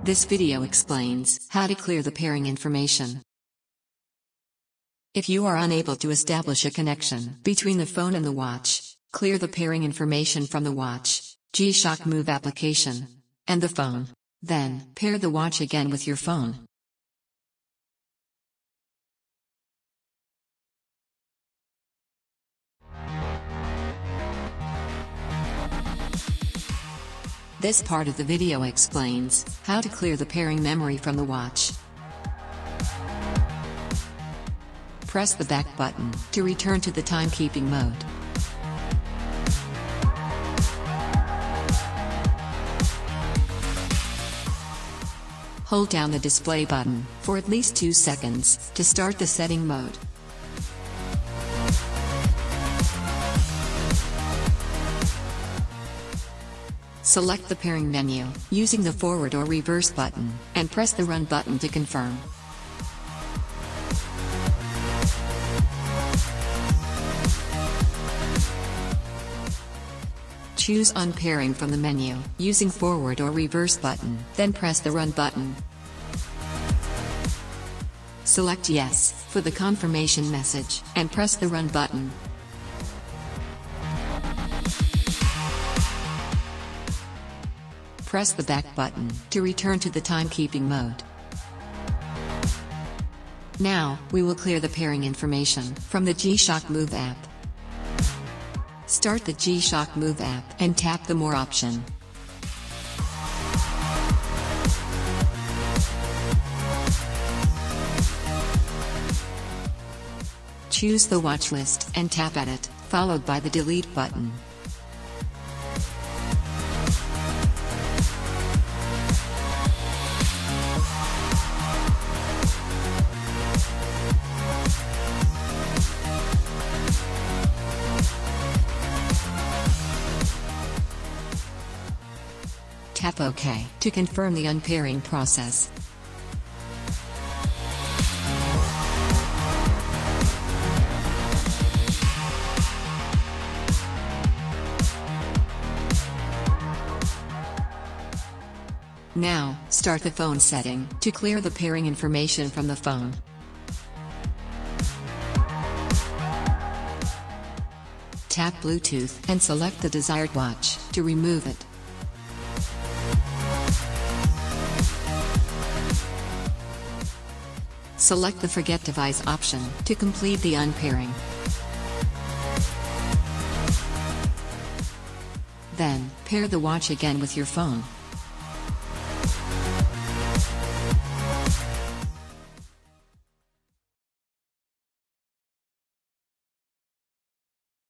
This video explains how to clear the pairing information. If you are unable to establish a connection between the phone and the watch, clear the pairing information from the watch, G-Shock Move application, and the phone. Then, pair the watch again with your phone. This part of the video explains how to clear the pairing memory from the watch. Press the back button to return to the timekeeping mode. Hold down the display button for at least 2 seconds to start the setting mode. Select the pairing menu using the forward or reverse button, and press the run button to confirm. Choose Unpairing from the menu using forward or reverse button, then press the run button. Select Yes for the confirmation message, and press the run button. Press the back button to return to the timekeeping mode. Now, we will clear the pairing information from the G-Shock Move app. Start the G-Shock Move app and tap the More option. Choose the watch list and tap Edit, followed by the Delete button. Tap OK to confirm the unpairing process. Now, start the phone setting to clear the pairing information from the phone. Tap Bluetooth and select the desired watch to remove it. Select the Forget Device option to complete the unpairing. Then, pair the watch again with your phone.